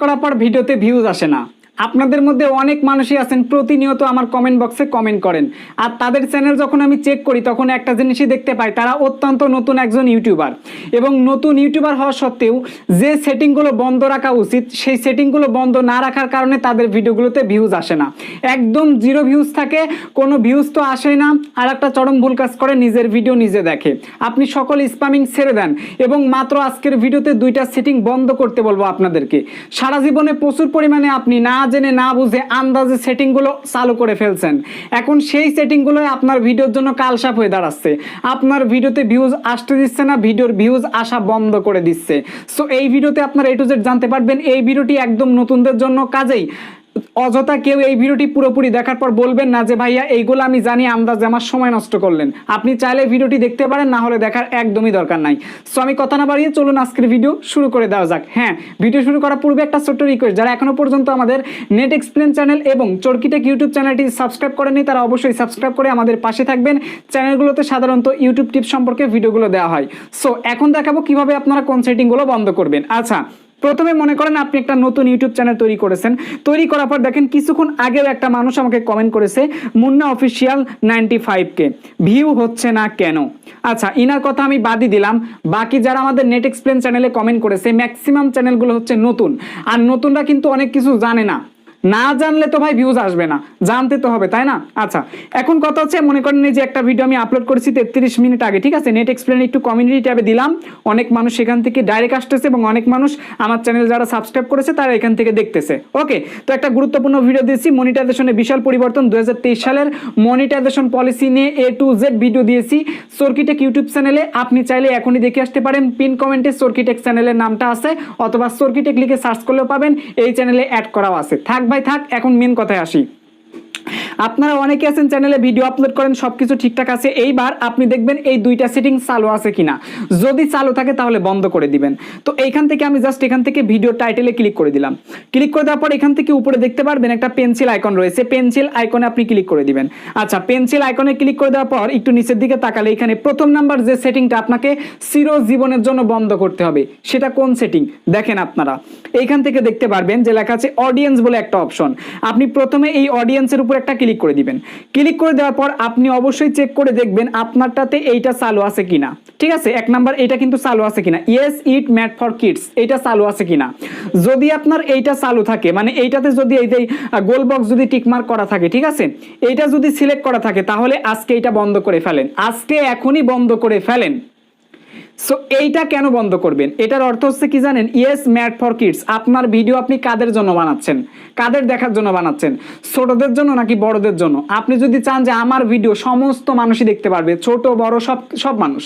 করার পর ভিডিওতে ভিউজ আসে না। আপনাদের মধ্যে অনেক মানুষই আছেন প্রতিনিয়ত আমার কমেন্ট বক্সে কমেন্ট করেন, আর তাদের চ্যানেল যখন আমি চেক করি তখন একটা জিনিসই দেখতে পাই, তারা অত্যন্ত নতুন একজন ইউটিউবার এবং নতুন ইউটিউবার হওয়া সত্ত্বেও যে সেটিংগুলো বন্ধ রাখা উচিত সেই সেটিংগুলো বন্ধ না রাখার কারণে তাদের ভিডিওগুলোতে ভিউজ আসে না, একদম জিরো ভিউজ থাকে, কোনো ভিউজ তো আসেই না। আর একটা চরম ভুল কাজ করে, নিজের ভিডিও নিজে দেখে। আপনি সকল স্প্যামিং ছেড়ে দেন এবং মাত্র আজকের ভিডিওতে দুইটা সেটিং বন্ধ করতে বলবো আপনাদেরকে। সারা জীবনে প্রচুর পরিমাণে আপনি না জেনে না বুঝে আন্দাজে সেটিংগুলো চালু করে ফেলছেন, এখন সেই সেটিংগুলো আপনার ভিডিওর জন্য কালসাপ হয়ে দাঁড়াচ্ছে, আপনার ভিডিওতে ভিউজ আসতে দিচ্ছে না, ভিডিওর ভিউজ আসা বন্ধ করে দিচ্ছে। সো এই ভিডিওতে আপনারা A to Z জানতে পারবেন। এই ভিডিওটি একদম নতুনদের জন্য, কাজেই অযথা কেউ এই ভিডিওটি পুরোপুরি দেখার পর বলবেন না যে ভাইয়া এইগুলো আমি জানি, আন্দাজে আমার সময় নষ্ট করলেন। আপনি চাইলে ভিডিওটি দেখতে পারেন, না হলে দেখার একদমই দরকার নাই। সো আমি কথা না বাড়িয়ে চলুন আজকের ভিডিও শুরু করে দেওয়া যাক। হ্যাঁ, ভিডিও শুরু করার পূর্বে একটা ছোট্ট রিকোয়েস্ট, যারা এখনো পর্যন্ত আমাদের নেট এক্সপ্লেন চ্যানেল এবং চরকিটেক ইউটিউব চ্যানেলটি সাবস্ক্রাইব করেনি তারা অবশ্যই সাবস্ক্রাইব করে আমাদের পাশে থাকবেন। চ্যানেলগুলোতে সাধারণত ইউটিউব টিপস সম্পর্কে ভিডিওগুলো দেওয়া হয়। সো এখন দেখাবো কিভাবে আপনারা কোন সেটিংগুলো বন্ধ করবেন। আচ্ছা, প্রথমে মনে করেন আপনি একটা নতুন ইউটিউব চ্যানেল তৈরি করেছেন, তৈরি করার পর দেখেন কিছুক্ষণ আগেও একটা মানুষ আমাকে কমেন্ট করেছে মুন্না অফিসিয়াল 95K ভিউ হচ্ছে না কেন। আচ্ছা, ইনার কথা আমি বাদই দিলাম, বাকি যারা আমাদের নেট এক্সপ্লেন চ্যানেলে কমেন্ট করেছে ম্যাক্সিমাম চ্যানেলগুলো হচ্ছে নতুন, আর নতুনরা কিন্তু অনেক কিছু জানে না, না জানলে তো ভাই ভিউজ আসবে না, জানতে তো হবে, তাই না? আচ্ছা, এখন কথা হচ্ছে মনে করেন যে একটা ভিডিও আমি আপলোড করেছি 33 মিনিট আগে, ঠিক আছে, নেট এক্সপ্লেন একটু কমিউনিটি ট্যাবে দিলাম, অনেক মানুষ সেখান থেকে ডাইরেক্ট আসতেছে এবং অনেক মানুষ আমার চ্যানেল যারা সাবস্ক্রাইব করেছে তারা এখান থেকে দেখতেছে। ওকে, তো একটা গুরুত্বপূর্ণ ভিডিও দিয়েছি, মনিটাইজেশনে বিশাল পরিবর্তন, 2023 সালের মনিটাইজেশন পলিসি নিয়ে A to Z ভিডিও দিয়েছি চরকিটেক ইউটিউব চ্যানেলে। আপনি চাইলে এখনই দেখে আসতে পারেন, পিন কমেন্টে চরকিটেক চ্যানেলের নামটা আছে, অথবা চরকিটেক লিখে সার্চ করলেও পাবেন, এই চ্যানেলে অ্যাড করাও আছে। থাক ভাই থাক, এখন মেন কথায় আসি। আপনারা অনেকে আছেন চ্যানেলে ভিডিও আপলোড করেন, সবকিছু ঠিকঠাক আছে, এইবার আপনি দেখবেন এই দুইটা সেটিং চালু আছে কিনা, যদি চালু থাকে তাহলে বন্ধ করে দিবেন। তো এইখান থেকে আমি জাস্ট এখান থেকে ভিডিও টাইটেলে ক্লিক করে দিলাম, ক্লিক করে দেওয়ার পর এখান থেকে উপরে দেখতে পারবেন একটা পেন্সিল আইকন রয়েছে, পেন্সিল আইকনে আপনি ক্লিক করে দিবেন। আচ্ছা, পেন্সিল আইকনে ক্লিক করে দেওয়ার পর একটু নিচের দিকে তাকালে এখানে প্রথম নাম্বার যে সেটিংটা আপনাকে চিরজীবনের জন্য বন্ধ করতে হবে, সেটা কোন সেটিং দেখেন আপনারা এইখান থেকে দেখতে পারবেন যে লেখা আছে অডিয়েন্স বলে একটা অপশন। আপনি প্রথমে এই অডিয়েন্সের উপর একটা ক্লিক করে দিবেন, ক্লিক করে দেওয়ার পর আপনি অবশ্যই চেক করে দেখবেন আপনারটাতে এইটা চালু আছে কিনা, ঠিক আছে, এক নাম্বার এটা কিন্তু চালু আছে কিনা, yes it made for kids এইটা চালু আছে কিনা। যদি আপনার এইটা চালু থাকে, মানে এইটাতে যদি এই যে গোল বক্স যদি টিকমার্ক করা থাকে, ঠিক আছে, এইটা যদি সিলেক্ট করা থাকে তাহলে আজকে এটা বন্ধ করে ফেলেন, আজকে এখনই বন্ধ করে ফেলেন। সো এইটা কেন বন্ধ করবেন, এটার অর্থ হচ্ছে কি জানেন, ইয়েস ম্যাট ফর কিডস, আপনার ভিডিও আপনি কাদের জন্য বানাচ্ছেন, কাদের দেখার জন্য বানাচ্ছেন, ছোটদের জন্য নাকি বড়দের জন্য? আপনি যদি চান যে আমার ভিডিও সমস্ত মানুষই দেখতে পারবে, ছোট বড় সব মানুষ,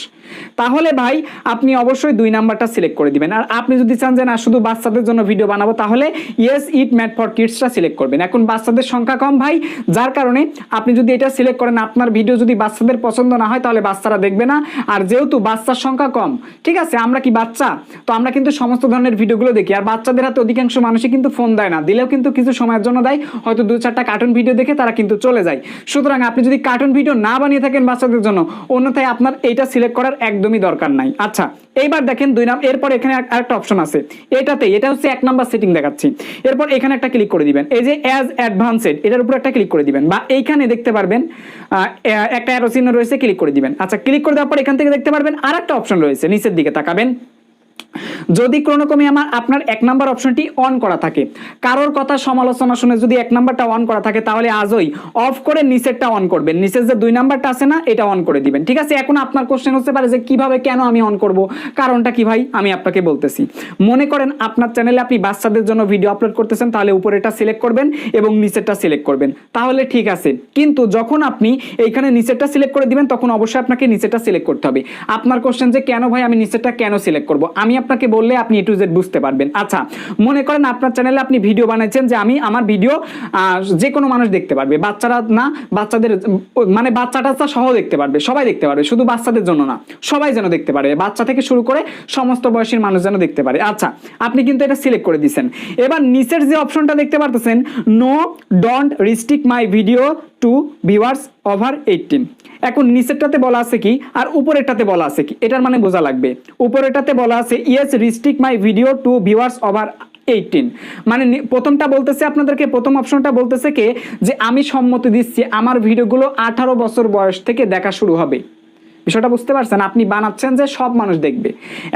তাহলে ভাই আপনি অবশ্যই 2 নাম্বারটা সিলেক্ট করে দিবেন। আর আপনি যদি চান যে না শুধু বাচ্চাদের জন্য ভিডিও বানাবো, তাহলে ইয়েস ইট ম্যাট ফর কিডসটা সিলেক্ট করবেন। এখন বাচ্চাদের সংখ্যা কম ভাই, যার কারণে আপনি যদি এটা সিলেক্ট করেন, আপনার ভিডিও যদি বাচ্চাদের পছন্দ না হয় তাহলে বাচ্চারা দেখবে না, আর যেহেতু বাচ্চার সংখ্যা কম, ঠিক আছে, আমরা কি বাচ্চা, তো আমরা কিন্তু সমস্ত ধরনের ভিডিওগুলো দেখি, আর বাচ্চাদের হাতে অধিকাংশ মানুষই কিন্তু ফোন দেয় না, দিলেও কিন্তু কিছু সময়ের জন্য দেয়, হয়তো 2-4টা কার্টুন ভিডিও দেখে তারা কিন্তু চলে যায়। সুতরাং আপনি যদি কার্টুন ভিডিও না বানিয়ে থাকেন বাচ্চাদের জন্য, অন্যথায় আপনার এইটা সিলেক্ট করার একদমই দরকার নাই। আচ্ছা, এইবার দেখেন 2 নাম্বার, এরপর এখানে আরেকটা অপশন আছে, এটা হচ্ছে 1 নাম্বার সেটিং দেখাচ্ছি। এরপর এখানে একটা ক্লিক করে দিবেন, এই যে অ্যাজ অ্যাডভান্সড এটার উপর একটা ক্লিক করে দিবেন, বা এইখানে দেখতে পারবেন একটা অ্যারো চিহ্ন রয়েছে, ক্লিক করে দিবেন। আচ্ছা, ক্লিক করে দেওয়ার পর এখান থেকে দেখতে পারবেন আরেকটা অপশন রয়েছে, নিচের দিকে তাকাবেন, যদি ক্রমে আপনার 1 নাম্বার অপশনটি অন করা থাকে, কারোর কথা সমালোচনা শুনে যদি 1 নাম্বারটা অন করা থাকে, তাহলে আজই অফ করে নিচেরটা অন করবেন, নিচের যে 2 নাম্বারটা আছে না এটা অন করে দিবেন, ঠিক আছে। এখন আপনার কোশ্চেন হতে পারে যে কিভাবে, কেন আমি অন করব, কারণটা কি ভাই, আমি আপনাকে বলতেছি। মনে করেন আপনার চ্যানেলে আপনি বাচ্চাদের জন্য ভিডিও আপলোড করতেছেন, তাহলে উপরেটা সিলেক্ট করবেন এবং নিচেরটা সিলেক্ট করবেন, তাহলে ঠিক আছে। কিন্তু যখন আপনি এইখানে নিচেরটা সিলেক্ট করে দিবেন, তখন অবশ্যই আপনাকে নিচেরটা সিলেক্ট করতে হবে। আপনার কোশ্চেন যে কেন ভাই আমি নিচেরটা কেন সিলেক্ট করব, আমি আপনাকে বললে আপনি A to Z বুঝতে পারবেন। আচ্ছা, মনে করেন আপনার চ্যানেলে আপনি ভিডিও বানাচ্ছেন যে আমি আমার ভিডিও যে কোনো মানুষ দেখতে পারবে, বাচ্চারা না, বাচ্চাদের মানে বাচ্চাটা সহ দেখতে পারবে, সবাই দেখতে পারবে, শুধু বাচ্চাদের জন্য না, সবাই যেন দেখতে পারে, বাচ্চা থেকে শুরু করে সমস্ত বয়সের মানুষ যেন দেখতে পারে। আচ্ছা, আপনি কিন্তু এটা সিলেক্ট করে দিয়েছেন। এবার নিচের যে অপশনটা দেখতে পারতেছেন, no don't restrict my video to viewers over 18, এখন নিচেরটাতে বলা আছে কি আর উপরেরটাতে বলা আছে কি, এটার মানে বোঝা লাগবে। উপরেরটাতে বলা আছে yes restrict my video to viewers over 18। মানে প্রথমটা বলতেছে আপনাদেরকে, প্রথম অপশনটা বলতেছে কে যে আমি সম্মতি দিচ্ছি আমার ভিডিওগুলো 18 বছর বয়স থেকে দেখা শুরু হবে। বিষয়টা বুঝতে পারছেন? আপনি বানাচ্ছেন যে সব মানুষ দেখবে।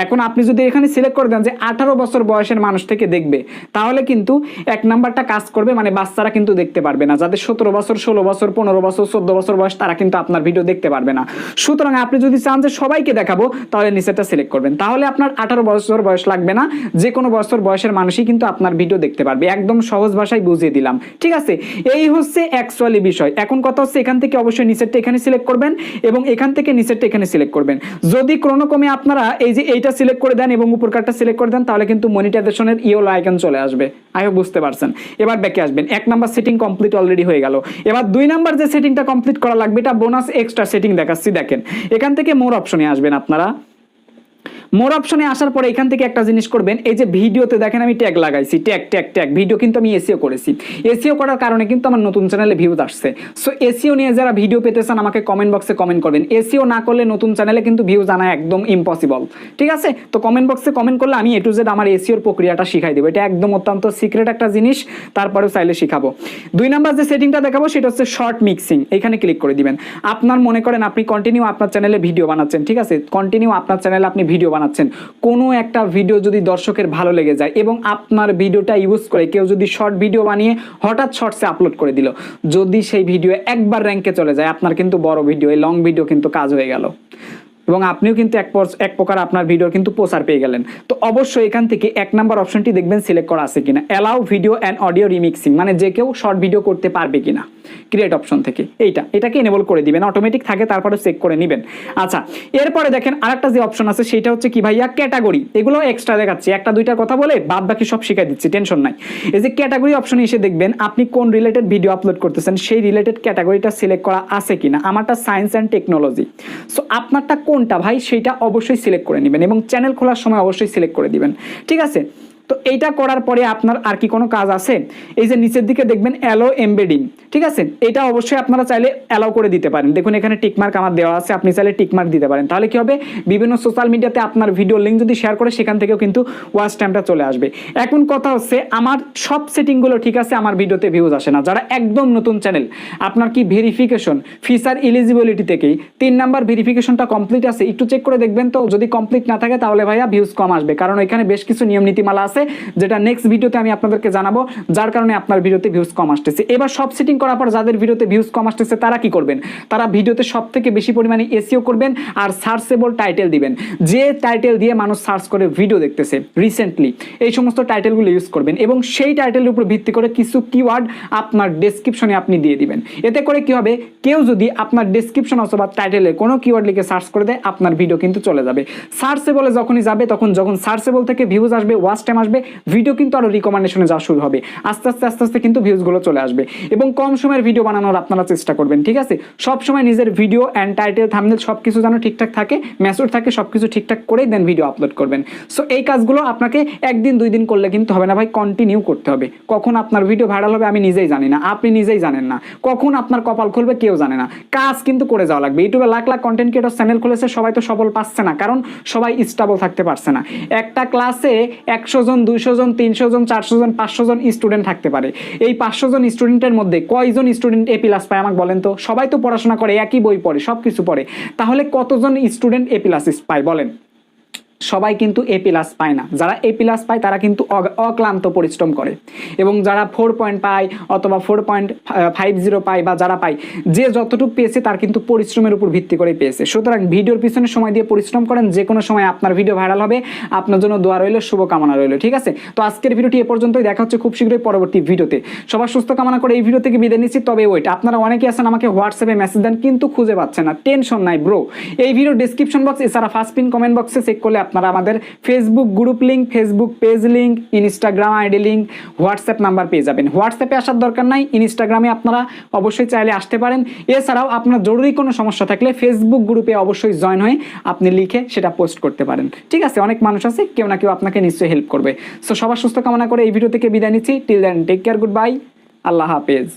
এখন আপনি যদি এখানে সিলেক্ট করে দেন যে 18 বছর বয়সের মানুষ থেকে দেখবে, তাহলে কিন্তু এক নাম্বারটা কাজ করবে, মানে বাচ্চারা কিন্তু দেখতে পারবে না। যাদের 17 বছর, 16 বছর, 15 বছর, 14 বছর বয়স, তারা কিন্তু আপনার ভিডিও দেখতে পারবে না। সুতরাং আপনি যদি চান যে সবাইকে দেখাবো, তাহলে নিচেরটা সিলেক্ট করবেন। তাহলে আপনার 18 বছর বয়স লাগবে না, যে কোনো বছর বয়সের মানুষই কিন্তু আপনার ভিডিও দেখতে পারবে। একদম সহজ ভাষায় বুঝিয়ে দিলাম, ঠিক আছে? এই হচ্ছে অ্যাকচুয়ালি বিষয়। এখন কথা হচ্ছে এখান থেকে অবশ্যই নিচেরটা এখানে সিলেক্ট করবেন এবং এখান থেকে নিচেরটা এখানে সিলেক্ট করবেন। যদি ক্রমে আপনারা এই যে এইটা সিলেক্ট করে দেন এবং উপরকারটা সিলেক্ট করে দেন, তাহলে কিন্তু মনিটাইজেশনের ইয়েলো আইকন চলে আসবে। আই হোপ বুঝতে পারছেন। এবার ব্যাকে আসবেন। 1 নাম্বার সেটিং কমপ্লিট অলরেডি হয়ে গেল। এবার 2 নাম্বার যে সেটিংটা কমপ্লিট করা লাগবে, এটা বোনাস এক্সট্রা সেটিং দেখাচ্ছি। দেখেন এখান থেকে মোর অপশনে আসবেন আপনারা। মোর অপশনে আসার পরে এখান থেকে একটা জিনিস করবেন, এই যে ভিডিওতে দেখেন আমি ট্যাগ লাগাইছি, ট্যাগ ভিডিও কিন্তু আমি এসইও করেছি। এসইও করার কারণে কিন্তু আমার নতুন চ্যানেলে ভিউজ আসছে। সো এসইও নিয়ে যারা ভিডিও পেতে চান আমাকে কমেন্ট বক্সে কমেন্ট করবেন। এসইও না করলে নতুন চ্যানেলে কিন্তু ভিউজ আনা একদম ইম্পসিবল, ঠিক আছে? তো কমেন্ট বক্সে কমেন্ট করলে আমি A to Z আমার এসইওর প্রক্রিয়াটা শিখাই দেবো। এটা একদম অত্যন্ত সিক্রেট একটা জিনিস, তারপরেও চাইলে শিখাবো। 2 নাম্বার যে সেটিংটা দেখাবো সেটা হচ্ছে শর্ট মিক্সিং। এখানে ক্লিক করে দিবেন। আপনার মনে করেন আপনি কন্টিনিউ আপনার চ্যানেলে ভিডিও বানাচ্ছেন, ঠিক আছে? কন্টিনিউ আপনার চ্যানেলে আপনি ভিডিও বানাচ্ছেন, কোনো একটা ভিডিও যদি দর্শকের ভালো লেগে যায় এবং আপনার ভিডিওটা ইউজ করে কেউ যদি শর্ট ভিডিও বানিয়ে হঠাৎ শর্টসে আপলোড করে দিল, যদি সেই ভিডিও একবার র্যাঙ্কে চলে যায়, আপনার কিন্তু বড় ভিডিও, এই লং ভিডিও কিন্তু কাজ হয়ে গেল এবং আপনিও কিন্তু এক প্রকার আপনার ভিডিও কিন্তু প্রচার পেয়ে গেলেন। তো অবশ্যই এখান থেকে 1 নাম্বার অপশনটি দেখবেন সিলেক্ট করা আছে কিনা, allow video and audio remixing, মানে যে কেউ শর্ট ভিডিও করতে পারবে কিনা ক্রিয়েট অপশন থেকে এটাকে এনেবল করে দিবেন। অটোমেটিক থাকে, তারপরে চেক করে নেবেন। আচ্ছা, এরপরে দেখেন আরেকটা যে অপশন আছে সেটা হচ্ছে কি ভাইয়া, ক্যাটাগরি। এগুলো এক্সট্রা দেখাচ্ছি, একটা দুইটার কথা বলে বাদ বাকি সব শিখাই দিচ্ছি, টেনশন নাই। এই যে ক্যাটাগরি অপশনে এসে দেখবেন আপনি কোন রিলেটেড ভিডিও আপলোড করতেছেন, সেই রিলেটেড ক্যাটাগরিটা সিলেক্ট করা আছে কিনা। আমারটা সায়েন্স অ্যান্ড টেকনোলজি। সো আপনারটা কোনটা ভাই সেটা অবশ্যই সিলেক্ট করে নেবেন এবং চ্যানেল খোলার সময় অবশ্যই সিলেক্ট করে দিবেন, ঠিক আছে? তো এইটা করার পরে আপনার আর কি কোনো কাজ আছে? এই যে নিচের দিকে দেখবেন অ্যালো এমবেডিং, ঠিক আছে? এটা অবশ্যই আপনারা চাইলে অ্যালাউ করে দিতে পারেন। দেখুন এখানে টিকমার্ক আমার দেওয়া আছে, আপনি চাইলে টিকমার্ক দিতে পারেন। তাহলে কি হবে, বিভিন্ন সোশ্যাল মিডিয়াতে আপনার ভিডিও লিঙ্ক যদি শেয়ার করে সেখান থেকেও কিন্তু ওয়াচ টাইমটা চলে আসবে। এখন কথা হচ্ছে আমার সব সেটিংগুলো ঠিক আছে, আমার ভিডিওতে ভিউজ আসে না। যারা একদম নতুন চ্যানেল, আপনার কি ভেরিফিকেশন ফিচার এলিজিবিলিটি থেকেই 3 নাম্বার ভেরিফিকেশনটা কমপ্লিট আছে, একটু চেক করে দেখবেন। তো যদি কমপ্লিট না থাকে তাহলে ভাইয়া ভিউজ কম আসবে, কারণ এখানে বেশ কিছু নিয়ম নীতিমালা আছে যেটা নেক্সট ভিডিওতে আমি আপনাদেরকে জানাবো, যার কারণে আপনার ভিডিওতে ভিউজ কম আসতেছে। এবার সব সেটিং করার পর যাদের ভিডিওতে ভিউজ কম আসতেছে তারা কি করবেন, তারা ভিডিওতে সবথেকে বেশি পরিমাণে এসইও করবেন আর সার্চেবল টাইটেল দিবেন। যে টাইটেল দিয়ে মানুষ সার্চ করে ভিডিও দেখতেছে রিসেন্টলি, এই সমস্ত টাইটেলগুলো ইউজ করবেন এবং সেই টাইটেলের উপর ভিত্তি করে কিছু কিওয়ার্ড আপনার ডেসক্রিপশনে আপনি দিয়ে দিবেন। এতে করে কি হবে, কেউ যদি আপনার ডেসক্রিপশন অথবা টাইটেলে কোনো কিওয়ার্ড লিখে সার্চ করে দেয়, আপনার ভিডিও কিন্তু চলে যাবে। সার্চেবলে যখনই যাবে যখন সার্চেবল থেকে ভিউজ আসবে, ওয়াচ টাইম আসবে, ভিডিও কিন্তু আরো রিকমেন্ডেশনে যাওয়া শুরু হবে। আস্তে আস্তে কিন্তু ভিউজগুলো চলে আসবে এবং কম সময়ের ভিডিও বানানোর আপনারা চেষ্টা করবেন, ঠিক আছে? সব সময় নিজের ভিডিও অ্যান্ড টাইটেল থাম্বনেল সবকিছু যেন ঠিকঠাক থাকে, ম্যাসেজ থাকে, সবকিছু ঠিকঠাক করেই দেন ভিডিও আপলোড করবেন। সো এই কাজগুলো আপনাকে 1 দিন 2 দিন করলে কিন্তু হবে না ভাই, কন্টিনিউ করতে হবে। কখন আপনার ভিডিও ভাইরাল হবে আমি নিজেই জানি না, আপনি নিজেই জানেন না, কখন আপনার কপাল খুলবে কেউ জানে না। কাজ কিন্তু করে যাওয়া লাগবে। ইউটিউবে lakh lakh content creator channel খুলেছে, সবাই তো সফল পাচ্ছে না, কারণ সবাই স্টেবল থাকতে পারছে না। একটা ক্লাসে 100 জন, 200 জন, 300 জন, 400 জন, 500 জন স্টুডেন্ট থাকতে পারে। এই 500 জন স্টুডেন্টের মধ্যে কয়জন স্টুডেন্ট A+ পায় আমাকে বলেন তো? সবাই তো পড়াশোনা করে, একই বই পড়ে, সবকিছু পড়ে, তাহলে কতজন স্টুডেন্ট A+ পায় বলেন? সবাই কিন্তু A+ পায় না। যারা A+ পায় তারা কিন্তু অক্লান্ত পরিশ্রম করে এবং যারা 4 পয়েন্ট পায় অথবা 4.50 পায় বা যারা পায়, যে যতটুকু পেয়েছে তার কিন্তু পরিশ্রমের উপর ভিত্তি করে পেয়েছে। সুতরাং ভিডিওর পিছনে সময় দিয়ে পরিশ্রম করেন, যে কোনো সময় আপনার ভিডিও ভাইরাল হবে। আপনার জন্য দোয়া রইল, শুভকামনা রইল, ঠিক আছে? তো আজকের ভিডিওটি এ পর্যন্তই, দেখা হচ্ছে খুব শীঘ্রই পরবর্তী ভিডিওতে। সবার সুস্থ কামনা করে এই ভিডিও থেকে বিদায় নিচ্ছি। তবে ওইটা আপনারা অনেকেই আছেন আমাকে হোয়াটসঅ্যাপে মেসেজ দেন কিন্তু খুঁজে পাচ্ছেন না, টেনশন নাই ব্রো। এই ভিডিও ডেসক্রিপশন বক্স এছাড়া ফার্স্ট পিন কমেন্ট বক্সে চেক করলে আপনারা আমাদের Facebook group link, Facebook page link, Instagram ID link, WhatsApp number পেয়ে যাবেন। হোয়াটসঅ্যাপে আসার দরকার নাই, ইনস্টাগ্রামে আপনারা অবশ্যই চাইলে আসতে পারেন। এছাড়াও আপনার জরুরি কোনো সমস্যা থাকলে ফেসবুক গ্রুপে অবশ্যই জয়েন হয়ে আপনি লিখে সেটা পোস্ট করতে পারেন, ঠিক আছে? অনেক মানুষ আছে, কেউ না কেউ আপনাকে নিশ্চয়ই হেল্প করবে। সো সবার সুস্থ কামনা করে এই ভিডিও থেকে বিদায় নিচ্ছি। Till then take care, good bye, আল্লাহ হাফেজ।